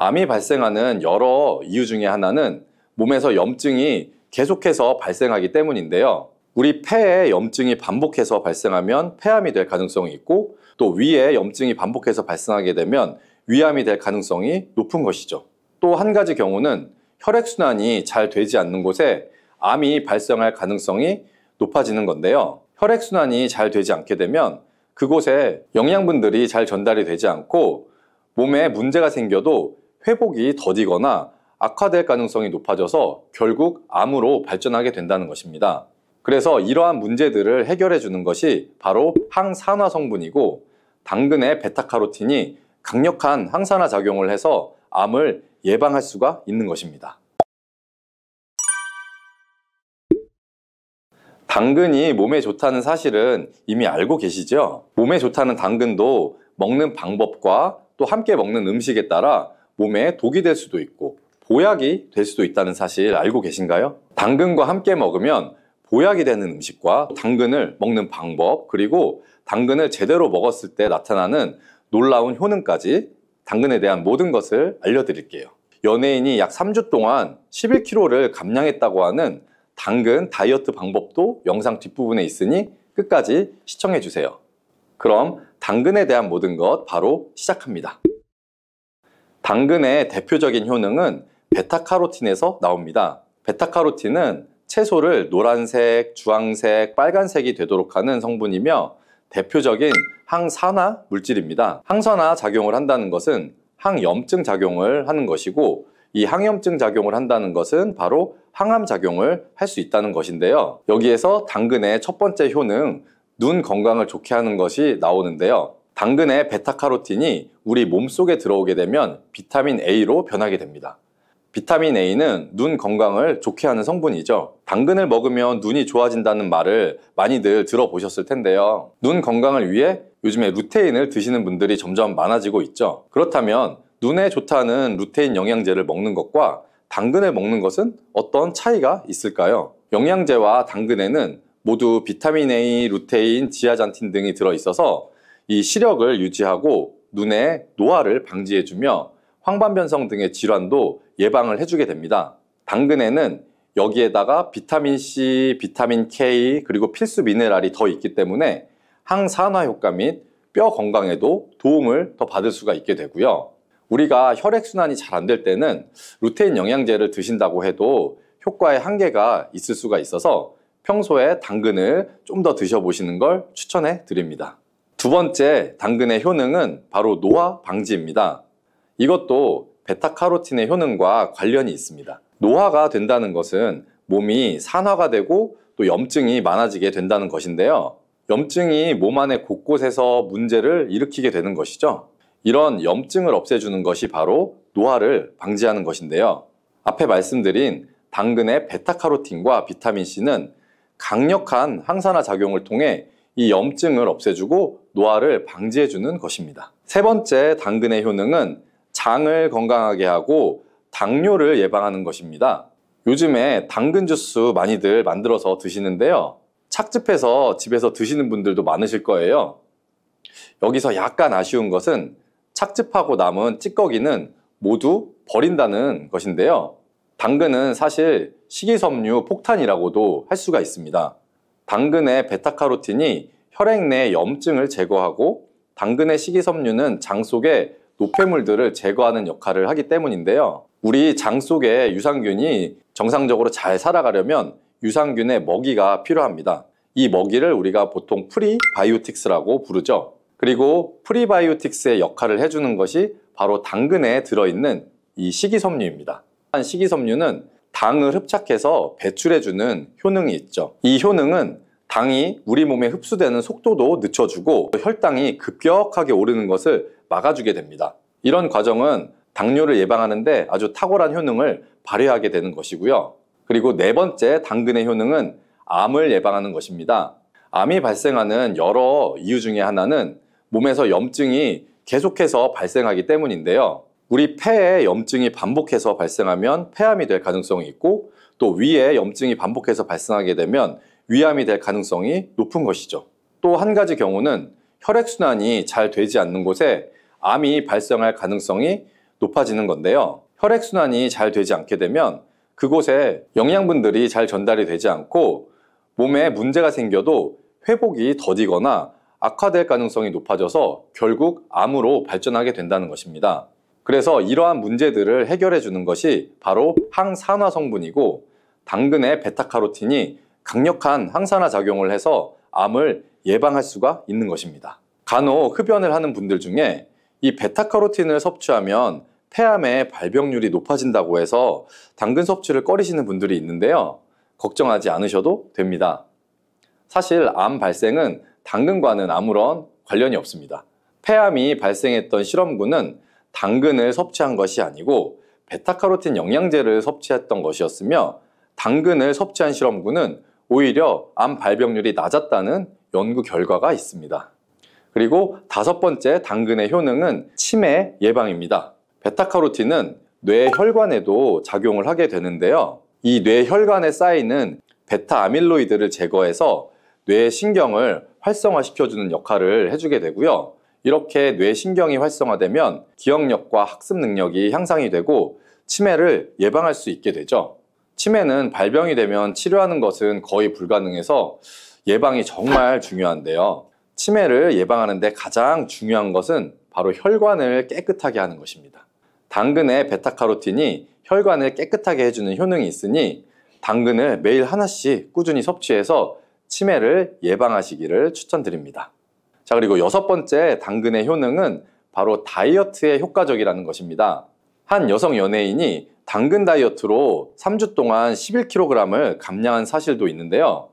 암이 발생하는 여러 이유 중에 하나는 몸에서 염증이 계속해서 발생하기 때문인데요. 우리 폐에 염증이 반복해서 발생하면 폐암이 될 가능성이 있고, 또 위에 염증이 반복해서 발생하게 되면 위암이 될 가능성이 높은 것이죠. 또 한 가지 경우는 혈액순환이 잘 되지 않는 곳에 암이 발생할 가능성이 높아지는 건데요. 혈액순환이 잘 되지 않게 되면 그곳에 영양분들이 잘 전달이 되지 않고 몸에 문제가 생겨도 회복이 더디거나 악화될 가능성이 높아져서 결국 암으로 발전하게 된다는 것입니다. 그래서 이러한 문제들을 해결해 주는 것이 바로 항산화 성분이고, 당근의 베타카로틴이 강력한 항산화 작용을 해서 암을 예방할 수가 있는 것입니다. 당근이 몸에 좋다는 사실은 이미 알고 계시죠? 몸에 좋다는 당근도 먹는 방법과 또 함께 먹는 음식에 따라 몸에 독이 될 수도 있고 보약이 될 수도 있다는 사실 알고 계신가요? 당근과 함께 먹으면 보약이 되는 음식과 당근을 먹는 방법, 그리고 당근을 제대로 먹었을 때 나타나는 놀라운 효능까지 당근에 대한 모든 것을 알려드릴게요. 연예인이 약 3주 동안 11kg를 감량했다고 하는 당근 다이어트 방법도 영상 뒷부분에 있으니 끝까지 시청해 주세요. 그럼 당근에 대한 모든 것 바로 시작합니다. 당근의 대표적인 효능은 베타카로틴에서 나옵니다. 베타카로틴은 채소를 노란색, 주황색, 빨간색이 되도록 하는 성분이며 대표적인 항산화 물질입니다. 항산화 작용을 한다는 것은 항염증 작용을 하는 것이고, 이 항염증 작용을 한다는 것은 바로 항암 작용을 할 수 있다는 것인데요. 여기에서 당근의 첫 번째 효능, 눈 건강을 좋게 하는 것이 나오는데요. 당근의 베타카로틴이 우리 몸속에 들어오게 되면 비타민 A로 변하게 됩니다. 비타민 A는 눈 건강을 좋게 하는 성분이죠. 당근을 먹으면 눈이 좋아진다는 말을 많이들 들어보셨을 텐데요. 눈 건강을 위해 요즘에 루테인을 드시는 분들이 점점 많아지고 있죠. 그렇다면 눈에 좋다는 루테인 영양제를 먹는 것과 당근을 먹는 것은 어떤 차이가 있을까요? 영양제와 당근에는 모두 비타민 A, 루테인, 지아잔틴 등이 들어있어서 이 시력을 유지하고 눈의 노화를 방지해주며 황반변성 등의 질환도 예방을 해주게 됩니다. 당근에는 여기에다가 비타민 C, 비타민 K, 그리고 필수 미네랄이 더 있기 때문에 항산화 효과 및 뼈 건강에도 도움을 더 받을 수가 있게 되고요. 우리가 혈액순환이 잘 안 될 때는 루테인 영양제를 드신다고 해도 효과에 한계가 있을 수가 있어서 평소에 당근을 좀 더 드셔보시는 걸 추천해 드립니다. 두 번째 당근의 효능은 바로 노화 방지입니다. 이것도 베타카로틴의 효능과 관련이 있습니다. 노화가 된다는 것은 몸이 산화가 되고 또 염증이 많아지게 된다는 것인데요. 염증이 몸 안의 곳곳에서 문제를 일으키게 되는 것이죠. 이런 염증을 없애주는 것이 바로 노화를 방지하는 것인데요. 앞에 말씀드린 당근의 베타카로틴과 비타민C는 강력한 항산화 작용을 통해 이 염증을 없애주고 노화를 방지해주는 것입니다. 세 번째 당근의 효능은 장을 건강하게 하고 당뇨를 예방하는 것입니다. 요즘에 당근 주스 많이들 만들어서 드시는데요. 착즙해서 집에서 드시는 분들도 많으실 거예요. 여기서 약간 아쉬운 것은 착즙하고 남은 찌꺼기는 모두 버린다는 것인데요. 당근은 사실 식이섬유 폭탄이라고도 할 수가 있습니다. 당근의 베타카로틴이 혈액 내 염증을 제거하고 당근의 식이섬유는 장 속에 노폐물들을 제거하는 역할을 하기 때문인데요. 우리 장 속에 유산균이 정상적으로 잘 살아가려면 유산균의 먹이가 필요합니다. 이 먹이를 우리가 보통 프리바이오틱스라고 부르죠. 그리고 프리바이오틱스의 역할을 해주는 것이 바로 당근에 들어있는 이 식이섬유입니다. 식이섬유는 당을 흡착해서 배출해주는 효능이 있죠. 이 효능은 당이 우리 몸에 흡수되는 속도도 늦춰주고 혈당이 급격하게 오르는 것을 막아주게 됩니다. 이런 과정은 당뇨를 예방하는 데 아주 탁월한 효능을 발휘하게 되는 것이고요. 그리고 네 번째 당근의 효능은 암을 예방하는 것입니다. 암이 발생하는 여러 이유 중에 하나는 몸에서 염증이 계속해서 발생하기 때문인데요. 우리 폐에 염증이 반복해서 발생하면 폐암이 될 가능성이 있고, 또 위에 염증이 반복해서 발생하게 되면 위암이 될 가능성이 높은 것이죠. 또 한 가지 경우는 혈액순환이 잘 되지 않는 곳에 암이 발생할 가능성이 높아지는 건데요. 혈액순환이 잘 되지 않게 되면 그곳에 영양분들이 잘 전달이 되지 않고 몸에 문제가 생겨도 회복이 더디거나 악화될 가능성이 높아져서 결국 암으로 발전하게 된다는 것입니다. 그래서 이러한 문제들을 해결해 주는 것이 바로 항산화 성분이고, 당근의 베타카로틴이 강력한 항산화 작용을 해서 암을 예방할 수가 있는 것입니다. 간혹 흡연을 하는 분들 중에 이 베타카로틴을 섭취하면 폐암의 발병률이 높아진다고 해서 당근 섭취를 꺼리시는 분들이 있는데요. 걱정하지 않으셔도 됩니다. 사실 암 발생은 당근과는 아무런 관련이 없습니다. 폐암이 발생했던 실험군은 당근을 섭취한 것이 아니고 베타카로틴 영양제를 섭취했던 것이었으며, 당근을 섭취한 실험군은 오히려 암 발병률이 낮았다는 연구 결과가 있습니다. 그리고 5번째 당근의 효능은 치매 예방입니다. 베타카로틴은 뇌혈관에도 작용을 하게 되는데요. 이 뇌혈관에 쌓이는 베타 아밀로이드를 제거해서 뇌신경을 활성화시켜주는 역할을 해주게 되고요. 이렇게 뇌신경이 활성화되면 기억력과 학습 능력이 향상이 되고 치매를 예방할 수 있게 되죠. 치매는 발병이 되면 치료하는 것은 거의 불가능해서 예방이 정말 중요한데요. 치매를 예방하는 데 가장 중요한 것은 바로 혈관을 깨끗하게 하는 것입니다. 당근의 베타카로틴이 혈관을 깨끗하게 해주는 효능이 있으니 당근을 매일 하나씩 꾸준히 섭취해서 치매를 예방하시기를 추천드립니다. 자, 그리고 6번째 당근의 효능은 바로 다이어트에 효과적이라는 것입니다. 한 여성 연예인이 당근 다이어트로 3주 동안 11kg을 감량한 사실도 있는데요.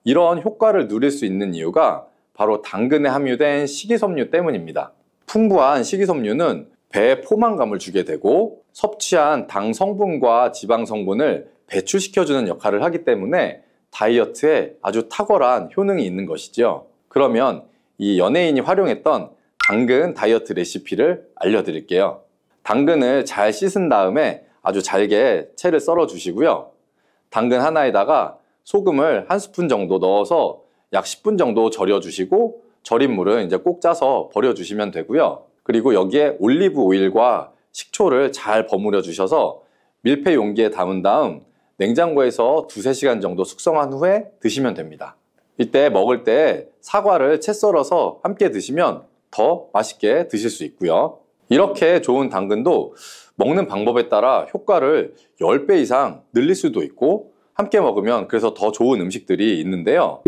이런 효과를 누릴 수 있는 이유가 바로 당근에 함유된 식이섬유 때문입니다. 풍부한 식이섬유는 배에 포만감을 주게 되고 섭취한 당 성분과 지방 성분을 배출시켜주는 역할을 하기 때문에 다이어트에 아주 탁월한 효능이 있는 것이죠. 그러면 이 연예인이 활용했던 당근 다이어트 레시피를 알려드릴게요. 당근을 잘 씻은 다음에 아주 잘게 채를 썰어 주시고요. 당근 하나에다가 소금을 1스푼 정도 넣어서 약 10분 정도 절여 주시고, 절인 물은 이제 꼭 짜서 버려 주시면 되고요. 그리고 여기에 올리브 오일과 식초를 잘 버무려 주셔서 밀폐 용기에 담은 다음 냉장고에서 2~3시간 정도 숙성한 후에 드시면 됩니다. 이때 먹을 때 사과를 채 썰어서 함께 드시면 더 맛있게 드실 수 있고요. 이렇게 좋은 당근도 먹는 방법에 따라 효과를 10배 이상 늘릴 수도 있고, 함께 먹으면 그래서 더 좋은 음식들이 있는데요.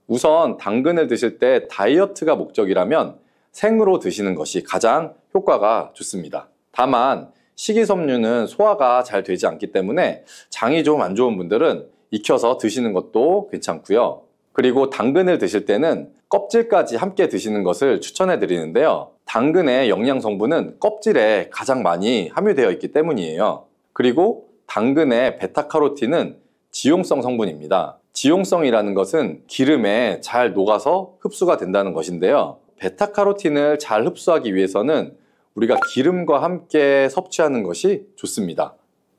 우선 당근을 드실 때 다이어트가 목적이라면 생으로 드시는 것이 가장 효과가 좋습니다. 다만 식이섬유는 소화가 잘 되지 않기 때문에 장이 좀 안 좋은 분들은 익혀서 드시는 것도 괜찮고요. 그리고 당근을 드실 때는 껍질까지 함께 드시는 것을 추천해 드리는데요. 당근의 영양 성분은 껍질에 가장 많이 함유되어 있기 때문이에요. 그리고 당근의 베타카로틴은 지용성 성분입니다. 지용성이라는 것은 기름에 잘 녹아서 흡수가 된다는 것인데요. 베타카로틴을 잘 흡수하기 위해서는 우리가 기름과 함께 섭취하는 것이 좋습니다.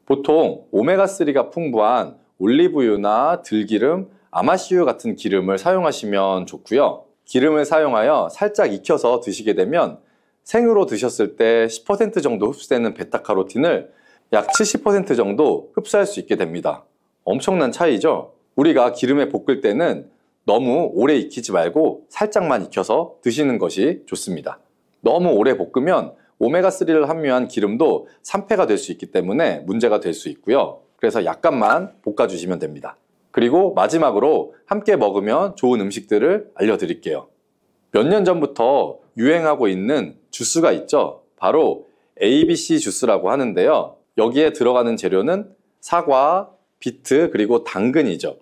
보통 오메가3가 풍부한 올리브유나 들기름, 아마씨유 같은 기름을 사용하시면 좋고요. 기름을 사용하여 살짝 익혀서 드시게 되면 생으로 드셨을 때 10% 정도 흡수되는 베타카로틴을 약 70% 정도 흡수할 수 있게 됩니다. 엄청난 차이죠? 우리가 기름에 볶을 때는 너무 오래 익히지 말고 살짝만 익혀서 드시는 것이 좋습니다. 너무 오래 볶으면 오메가3를 함유한 기름도 산패가 될 수 있기 때문에 문제가 될 수 있고요. 그래서 약간만 볶아주시면 됩니다. 그리고 마지막으로 함께 먹으면 좋은 음식들을 알려드릴게요. 몇 년 전부터 유행하고 있는 주스가 있죠. 바로 ABC 주스라고 하는데요. 여기에 들어가는 재료는 사과, 비트, 그리고 당근이죠.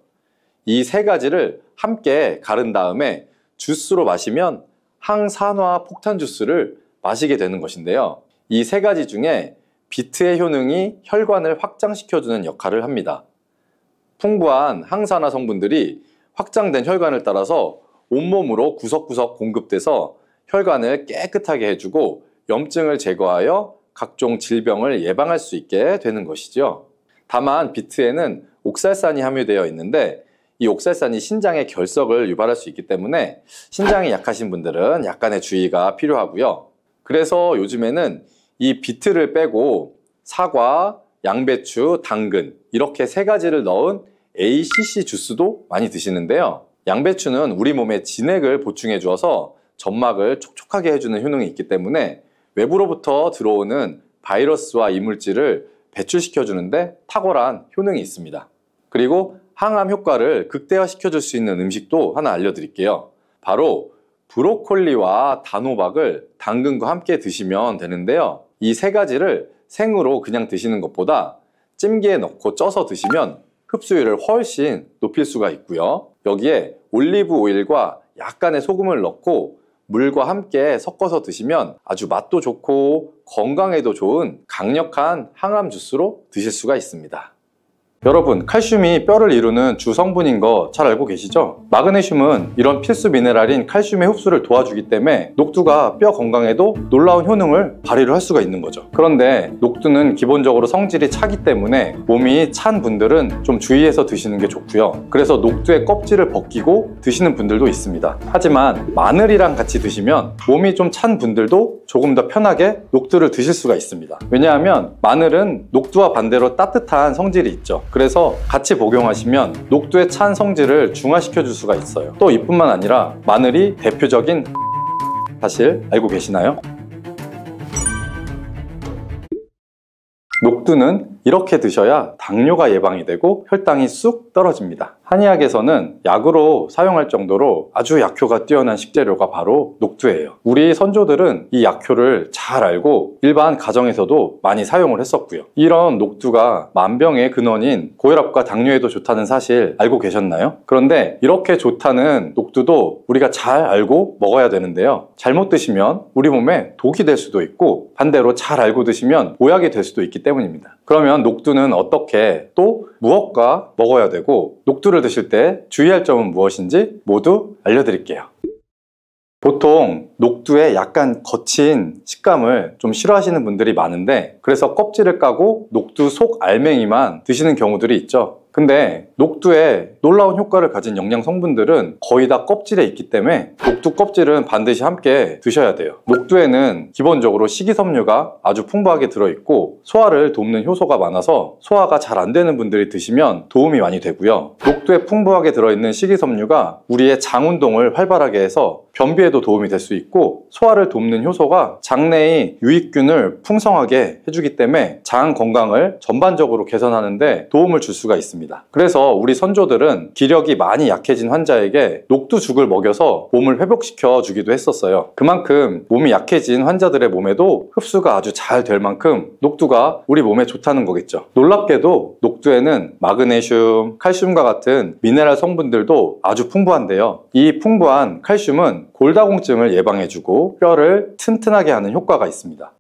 이 3가지를 함께 갈은 다음에 주스로 마시면 항산화 폭탄 주스를 마시게 되는 것인데요. 이 3가지 중에 비트의 효능이 혈관을 확장시켜주는 역할을 합니다. 풍부한 항산화 성분들이 확장된 혈관을 따라서 온몸으로 구석구석 공급돼서 혈관을 깨끗하게 해주고 염증을 제거하여 각종 질병을 예방할 수 있게 되는 것이죠. 다만 비트에는 옥살산이 함유되어 있는데 이 옥살산이 신장의 결석을 유발할 수 있기 때문에 신장이 약하신 분들은 약간의 주의가 필요하고요. 그래서 요즘에는 이 비트를 빼고 사과, 양배추, 당근 이렇게 세 가지를 넣은 ACC 주스도 많이 드시는데요. 양배추는 우리 몸에 진액을 보충해 주어서 점막을 촉촉하게 해주는 효능이 있기 때문에 외부로부터 들어오는 바이러스와 이물질을 배출시켜 주는데 탁월한 효능이 있습니다. 그리고 항암 효과를 극대화시켜 줄 수 있는 음식도 하나 알려드릴게요. 바로 브로콜리와 단호박을 당근과 함께 드시면 되는데요. 이 세 가지를 생으로 그냥 드시는 것보다 찜기에 넣고 쪄서 드시면 흡수율을 훨씬 높일 수가 있고요. 여기에 올리브 오일과 약간의 소금을 넣고 물과 함께 섞어서 드시면 아주 맛도 좋고 건강에도 좋은 강력한 항암 주스로 드실 수가 있습니다. 여러분, 칼슘이 뼈를 이루는 주 성분인 거 잘 알고 계시죠? 마그네슘은 이런 필수 미네랄인 칼슘의 흡수를 도와주기 때문에 녹두가 뼈 건강에도 놀라운 효능을 발휘를 할 수가 있는 거죠. 그런데 녹두는 기본적으로 성질이 차기 때문에 몸이 찬 분들은 좀 주의해서 드시는 게 좋고요. 그래서 녹두의 껍질을 벗기고 드시는 분들도 있습니다. 하지만 마늘이랑 같이 드시면 몸이 좀 찬 분들도 조금 더 편하게 녹두를 드실 수가 있습니다. 왜냐하면 마늘은 녹두와 반대로 따뜻한 성질이 있죠. 그래서 같이 복용하시면 녹두의 찬 성질을 중화시켜 줄 수가 있어요. 또 이뿐만 아니라 마늘이 대표적인 사실 알고 계시나요? 녹두는 이렇게 드셔야 당뇨가 예방이 되고 혈당이 쑥 떨어집니다. 한의학에서는 약으로 사용할 정도로 아주 약효가 뛰어난 식재료가 바로 녹두예요. 우리 선조들은 이 약효를 잘 알고 일반 가정에서도 많이 사용을 했었고요. 이런 녹두가 만병의 근원인 고혈압과 당뇨에도 좋다는 사실 알고 계셨나요? 그런데 이렇게 좋다는 녹두도 우리가 잘 알고 먹어야 되는데요. 잘못 드시면 우리 몸에 독이 될 수도 있고 반대로 잘 알고 드시면 보약이 될 수도 있기 때문입니다. 그러면 녹두는 어떻게 또 무엇과 먹어야 되고 녹두를 드실 때 주의할 점은 무엇인지 모두 알려드릴게요. 보통 녹두의 약간 거친 식감을 좀 싫어하시는 분들이 많은데 그래서 껍질을 까고 녹두 속 알맹이만 드시는 경우들이 있죠. 근데 녹두에 놀라운 효과를 가진 영양 성분들은 거의 다 껍질에 있기 때문에 녹두 껍질은 반드시 함께 드셔야 돼요. 녹두에는 기본적으로 식이섬유가 아주 풍부하게 들어있고 소화를 돕는 효소가 많아서 소화가 잘 안 되는 분들이 드시면 도움이 많이 되고요. 녹두에 풍부하게 들어있는 식이섬유가 우리의 장 운동을 활발하게 해서 변비에도 도움이 될 수 있고 소화를 돕는 효소가 장내의 유익균을 풍성하게 해주기 때문에 장 건강을 전반적으로 개선하는 데 도움을 줄 수가 있습니다. 그래서 우리 선조들은 기력이 많이 약해진 환자에게 녹두죽을 먹여서 몸을 회복시켜 주기도 했었어요. 그만큼 몸이 약해진 환자들의 몸에도 흡수가 아주 잘 될 만큼 녹두가 우리 몸에 좋다는 거겠죠. 놀랍게도 녹두에는 마그네슘, 칼슘과 같은 미네랄 성분들도 아주 풍부한데요. 이 풍부한 칼슘은 골다공증을 예방해주고 뼈를 튼튼하게 하는 효과가 있습니다.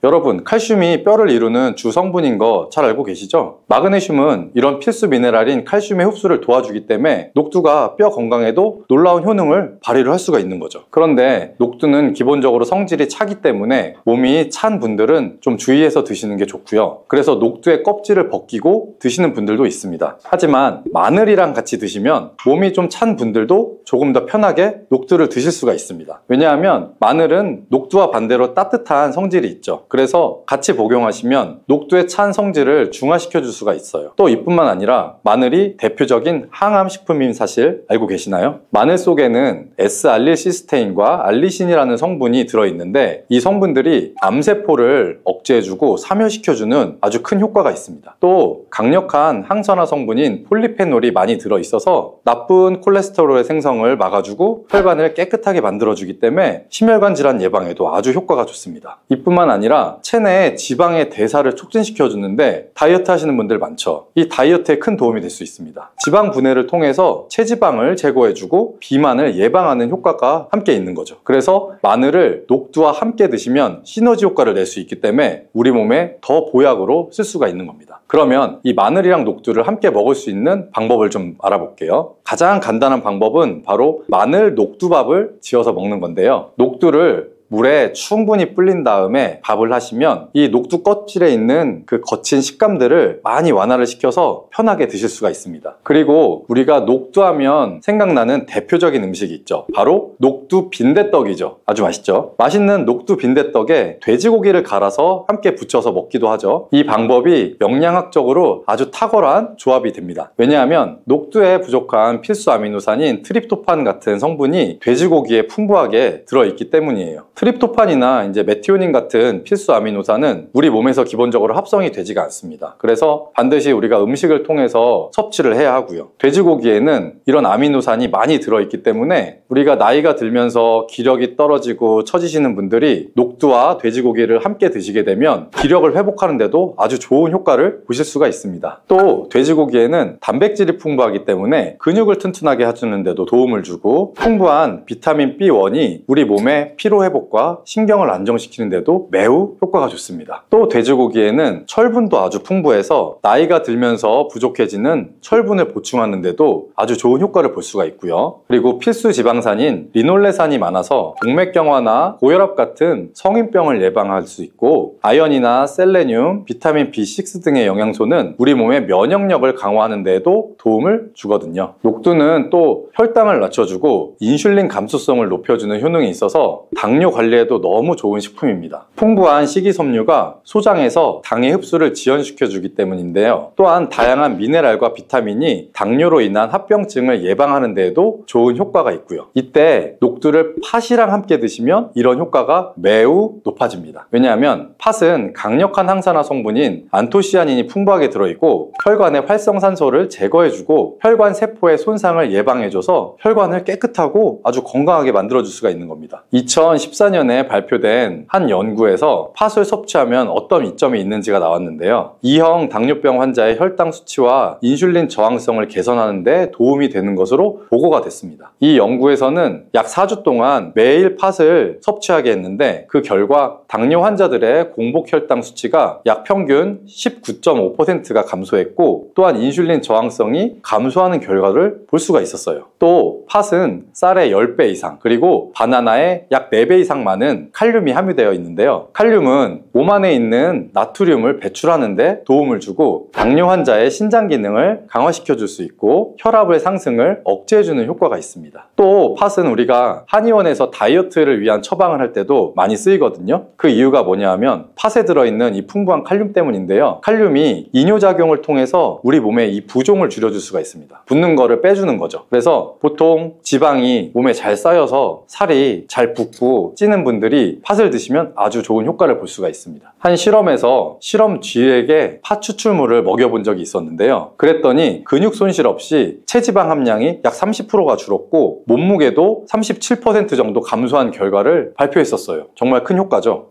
여러분, 칼슘이 뼈를 이루는 주 성분인 거 잘 알고 계시죠? 마그네슘은 이런 필수 미네랄인 칼슘의 흡수를 도와주기 때문에 녹두가 뼈 건강에도 놀라운 효능을 발휘를 할 수가 있는 거죠. 그런데 녹두는 기본적으로 성질이 차기 때문에 몸이 찬 분들은 좀 주의해서 드시는 게 좋고요. 그래서 녹두의 껍질을 벗기고 드시는 분들도 있습니다. 하지만 마늘이랑 같이 드시면 몸이 좀 찬 분들도 조금 더 편하게 녹두를 드실 수가 있습니다. 왜냐하면 마늘은 녹두와 반대로 따뜻한 성질이 있죠. 그래서 같이 복용하시면 녹두의 찬 성질을 중화시켜 줄 수가 있어요. 또 이뿐만 아니라 마늘이 대표적인 항암 식품인 사실 알고 계시나요? 마늘 속에는 S알릴시스테인과 알리신이라는 성분이 들어있는데 이 성분들이 암세포를 억제해주고 사멸시켜주는 아주 큰 효과가 있습니다. 또 강력한 항산화 성분인 폴리페놀이 많이 들어있어서 나쁜 콜레스테롤의 생성을 막아주고 혈관을 깨끗하게 만들어주기 때문에 심혈관 질환 예방에도 아주 효과가 좋습니다. 이뿐만 아니라 체내의 지방의 대사를 촉진시켜 주는데 다이어트 하시는 분들 많죠. 이 다이어트에 큰 도움이 될 수 있습니다. 지방 분해를 통해서 체지방을 제거해주고 비만을 예방하는 효과가 함께 있는 거죠. 그래서 마늘을 녹두와 함께 드시면 시너지 효과를 낼 수 있기 때문에 우리 몸에 더 보약으로 쓸 수가 있는 겁니다. 그러면 이 마늘이랑 녹두를 함께 먹을 수 있는 방법을 좀 알아볼게요. 가장 간단한 방법은 바로 마늘 녹두밥을 지어서 먹는 건데요. 녹두를 물에 충분히 불린 다음에 밥을 하시면 이 녹두 껍질에 있는 그 거친 식감들을 많이 완화를 시켜서 편하게 드실 수가 있습니다. 그리고 우리가 녹두하면 생각나는 대표적인 음식이 있죠. 바로 녹두 빈대떡이죠. 아주 맛있죠. 맛있는 녹두 빈대떡에 돼지고기를 갈아서 함께 부쳐서 먹기도 하죠. 이 방법이 영양학적으로 아주 탁월한 조합이 됩니다. 왜냐하면 녹두에 부족한 필수 아미노산인 트립토판 같은 성분이 돼지고기에 풍부하게 들어있기 때문이에요. 트립토판이나 이제 메티오닌 같은 필수 아미노산은 우리 몸에서 기본적으로 합성이 되지가 않습니다. 그래서 반드시 우리가 음식을 통해서 섭취를 해야 하고요. 돼지고기에는 이런 아미노산이 많이 들어있기 때문에 우리가 나이가 들면서 기력이 떨어지고 처지시는 분들이 녹두와 돼지고기를 함께 드시게 되면 기력을 회복하는데도 아주 좋은 효과를 보실 수가 있습니다. 또 돼지고기에는 단백질이 풍부하기 때문에 근육을 튼튼하게 해주는 데도 도움을 주고 풍부한 비타민 B1이 우리 몸의 피로회복과 신경을 안정시키는 데도 매우 효과가 좋습니다. 또 돼지고기에는 철분도 아주 풍부해서 나이가 들면서 부족해지는 철분을 보충하는 데도 아주 좋은 효과를 볼 수가 있고요. 그리고 필수 지방산인 리놀레산이 많아서 동맥경화나 고혈압 같은 성인병을 예방할 수 있고 아연이나 셀레늄, 비타민 B6 등의 영양소는 우리 몸의 면역력을 강화하는 데에도 도움을 주거든요. 녹두는 또 혈당을 낮춰주고 인슐린 감수성을 높여주는 효능이 있어서 당뇨 관리에도 너무 좋은 식품입니다. 풍부한 식이섬유가 소장에서 당의 흡수를 지연시켜주기 때문인데요. 또한 다양한 미네랄과 비타민이 당뇨로 인한 합병증을 예방하는 데에도 좋은 효과가 있고요. 이때 녹두를 팥이랑 함께 드시면 이런 효과가 매우 높아집니다. 왜냐하면 팥은 강력한 항산화 성분인 안토시아닌이 풍부하게 들어있고 혈관의 활성산소를 제거해주고 혈관 세포의 손상을 예방해줘서 혈관을 깨끗하고 아주 건강하게 만들어줄 수가 있는 겁니다. 2014년에 발표된 한 연구에서 팥을 섭취하면 어떤 이점이 있는지가 나왔는데요. 2형 당뇨병 환자의 혈당 수치와 인슐린 저항성을 개선하는 데 도움이 되는 것으로 보고가 됐습니다. 이 연구에서는 약 4주 동안 매일 팥을 섭취하게 했는데 그 결과 당뇨 환자들의 공복 혈당 수치가 약 평균 19.5%가 감소했고 또한 인슐린 저항성이 감소하는 결과를 볼 수가 있었어요. 또 팥은 쌀의 10배 이상 그리고 바나나의 약 4배 이상 많은 칼륨이 함유되어 있는데요. 칼륨은 몸 안에 있는 나트륨을 배출하는 데 도움을 주고 당뇨 환자의 신장 기능을 강화시켜 줄 수 있고 혈압의 상승을 억제해 주는 효과가 있습니다. 또 팥은 우리가 한의원에서 다이어트를 위한 처방을 할 때도 많이 쓰이거든요. 그 이유가 뭐냐 하면 팥에 들어있는 이 풍부한 칼륨 때문인데요. 칼륨이 이뇨작용을 통해서 우리 몸에 이 부종을 줄여줄 수가 있습니다. 붓는 거를 빼주는 거죠. 그래서 보통 지방이 몸에 잘 쌓여서 살이 잘 붓고 찌는 분들이 팥을 드시면 아주 좋은 효과를 볼 수가 있습니다. 한 실험에서 실험쥐에게 팥 추출물을 먹여본 적이 있었는데요. 그랬더니 근육 손실 없이 체지방 함량이 약 30%가 줄었고 몸무게도 37% 정도 감소한 결과를 발표했었어요. 정말 큰 효과죠.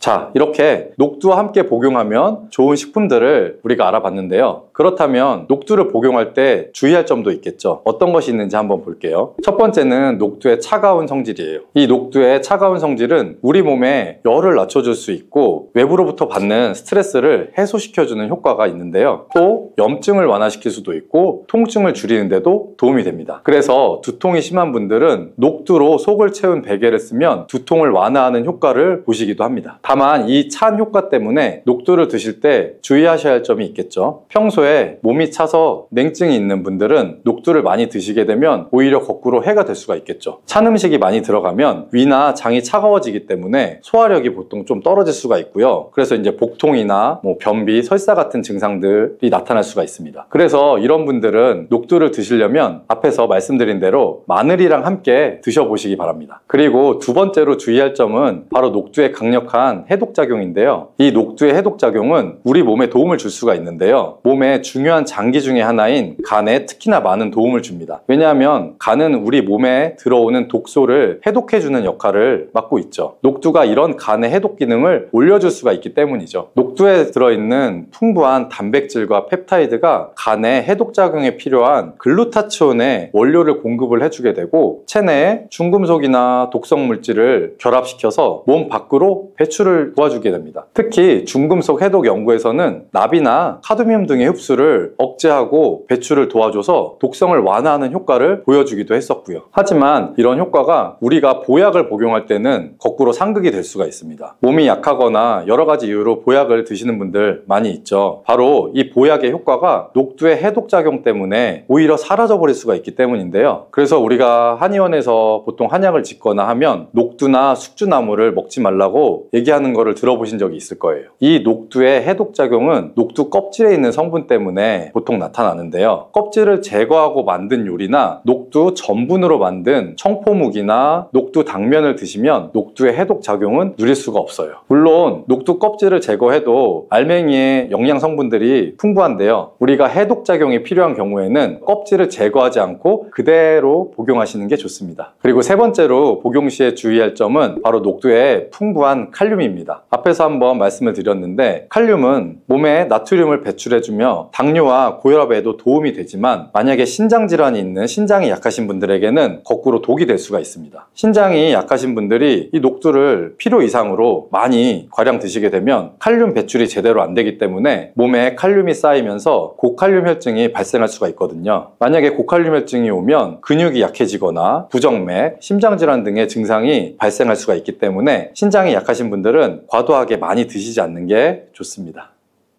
자, 이렇게 녹두와 함께 복용하면 좋은 식품들을 우리가 알아봤는데요. 그렇다면 녹두를 복용할 때 주의할 점도 있겠죠. 어떤 것이 있는지 한번 볼게요. 첫 번째는 녹두의 차가운 성질이에요. 이 녹두의 차가운 성질은 우리 몸에 열을 낮춰줄 수 있고 외부로부터 받는 스트레스를 해소시켜주는 효과가 있는데요. 또 염증을 완화시킬 수도 있고 통증을 줄이는 데도 도움이 됩니다. 그래서 두통이 심한 분들은 녹두로 속을 채운 베개를 쓰면 두통을 완화하는 효과를 보시기도 합니다. 다만 이 찬 효과 때문에 녹두를 드실 때 주의하셔야 할 점이 있겠죠. 평소에 몸이 차서 냉증이 있는 분들은 녹두를 많이 드시게 되면 오히려 거꾸로 해가 될 수가 있겠죠. 찬 음식이 많이 들어가면 위나 장이 차가워지기 때문에 소화력이 보통 좀 떨어질 수가 있고요. 그래서 이제 복통이나 변비, 설사 같은 증상들이 나타날 수가 있습니다. 그래서 이런 분들은 녹두를 드시려면 앞에서 말씀드린 대로 마늘이랑 함께 드셔보시기 바랍니다. 그리고 두 번째로 주의할 점은 바로 녹두의 강력한 해독작용인데요. 이 녹두의 해독작용은 우리 몸에 도움을 줄 수가 있는데요. 몸의 중요한 장기 중에 하나인 간에 특히나 많은 도움을 줍니다. 왜냐하면 간은 우리 몸에 들어오는 독소를 해독해주는 역할을 맡고 있죠. 녹두가 이런 간의 해독 기능을 올려줄 수가 있기 때문이죠. 녹두에 들어있는 풍부한 단백질과 펩타이드가 간의 해독작용에 필요한 글루타치온의 원료를 공급을 해주게 되고 체내에 중금속이나 독성 물질을 결합시켜서 몸 밖으로 배출을 도와주게 됩니다. 특히 중금속 해독 연구에서는 납이나 카드뮴 등의 흡수를 억제하고 배출을 도와줘서 독성을 완화하는 효과를 보여주기도 했었고요. 하지만 이런 효과가 우리가 보약을 복용할 때는 거꾸로 상극이 될 수가 있습니다. 몸이 약하거나 여러 가지 이유로 보약을 드시는 분들 많이 있죠. 바로 이 보약의 효과가 녹두의 해독작용 때문에 오히려 사라져버릴 수가 있기 때문인데요. 그래서 우리가 한의원에서 보통 한약을 짓거나 하면 녹두나 숙주나무를 먹지 말라고 얘기하는 거를 들어보신 적이 있을 거예요. 이 녹두의 해독작용은 녹두 껍질에 있는 성분 때문에 보통 나타나는데요. 껍질을 제거하고 만든 요리나 녹두 전분으로 만든 청포묵이나 녹두 당면을 드시면 녹두의 해독작용은 누릴 수가 없어요. 물론 녹두 껍질을 제거해도 알맹이의 영양 성분들이 풍부한데요. 우리가 해독작용이 필요한 경우에는 껍질을 제거하지 않고 그대로 복용하시는 게 좋습니다. 그리고 세 번째로 복용 시에 주의할 점은 바로 녹두의 풍부한 칼륨입니다. 앞에서 한번 말씀을 드렸는데 칼륨은 몸에 나트륨을 배출해주며 당뇨와 고혈압에도 도움이 되지만 만약에 신장질환이 있는 신장이 약하신 분들에게는 거꾸로 독이 될 수가 있습니다. 신장이 약하신 분들이 이 녹두를 필요 이상으로 많이 과량 드시게 되면 칼륨 배출이 제대로 안 되기 때문에 몸에 칼륨이 쌓이면서 고칼륨 혈증이 발생할 수가 있거든요. 만약에 고칼륨 혈증이 오면 근육이 약해지거나 부정맥, 심장질환 등의 증상이 발생할 수가 있기 때문에 신장이 약하신 분들은 과도하게 많이 드시지 않는 게 좋습니다.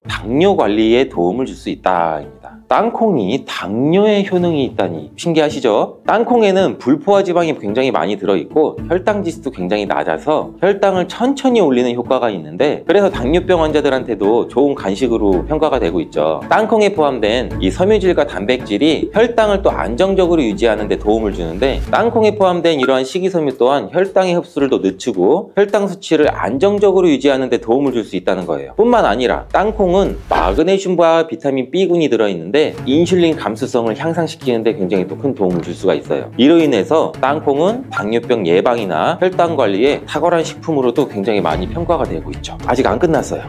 당뇨 관리에 도움을 줄 수 있다입니다. 땅콩이 당뇨에 효능이 있다니 신기하시죠? 땅콩에는 불포화 지방이 굉장히 많이 들어있고 혈당 지수도 굉장히 낮아서 혈당을 천천히 올리는 효과가 있는데 그래서 당뇨병 환자들한테도 좋은 간식으로 평가가 되고 있죠. 땅콩에 포함된 이 섬유질과 단백질이 혈당을 또 안정적으로 유지하는 데 도움을 주는데 땅콩에 포함된 이러한 식이섬유 또한 혈당의 흡수를 더 늦추고 혈당 수치를 안정적으로 유지하는 데 도움을 줄 수 있다는 거예요. 뿐만 아니라 땅콩은 마그네슘과 비타민 B군이 들어있는데 인슐린 감수성을 향상시키는 데 굉장히 또 큰 도움을 줄 수가 있어요. 이로 인해서 땅콩은 당뇨병 예방이나 혈당 관리에 탁월한 식품으로도 굉장히 많이 평가가 되고 있죠. 아직 안 끝났어요.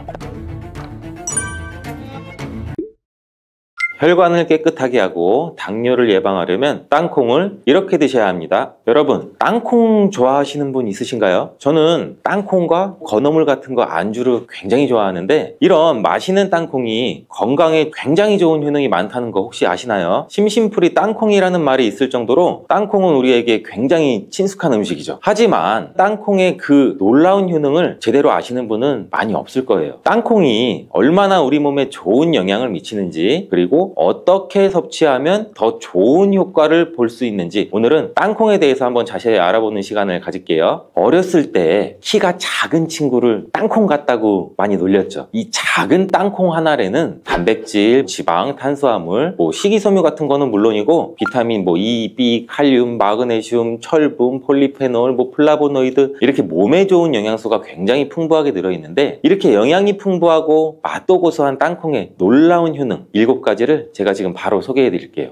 혈관을 깨끗하게 하고 당뇨를 예방하려면 땅콩을 이렇게 드셔야 합니다. 여러분, 땅콩 좋아하시는 분 있으신가요? 저는 땅콩과 건어물 같은 거 안주로 굉장히 좋아하는데 이런 맛있는 땅콩이 건강에 굉장히 좋은 효능이 많다는 거 혹시 아시나요? 심심풀이 땅콩이라는 말이 있을 정도로 땅콩은 우리에게 굉장히 친숙한 음식이죠. 하지만 땅콩의 그 놀라운 효능을 제대로 아시는 분은 많이 없을 거예요. 땅콩이 얼마나 우리 몸에 좋은 영향을 미치는지 그리고 어떻게 섭취하면 더 좋은 효과를 볼 수 있는지 오늘은 땅콩에 대해서 한번 자세히 알아보는 시간을 가질게요. 어렸을 때 키가 작은 친구를 땅콩 같다고 많이 놀렸죠. 이 작은 땅콩 한 알에는 단백질, 지방, 탄수화물, 식이섬유 같은 거는 물론이고 비타민 E, B, 칼륨, 마그네슘, 철분, 폴리페놀, 플라보노이드 이렇게 몸에 좋은 영양소가 굉장히 풍부하게 들어있는데 이렇게 영양이 풍부하고 맛도 고소한 땅콩의 놀라운 효능 7가지를 제가 지금 바로 소개해 드릴게요.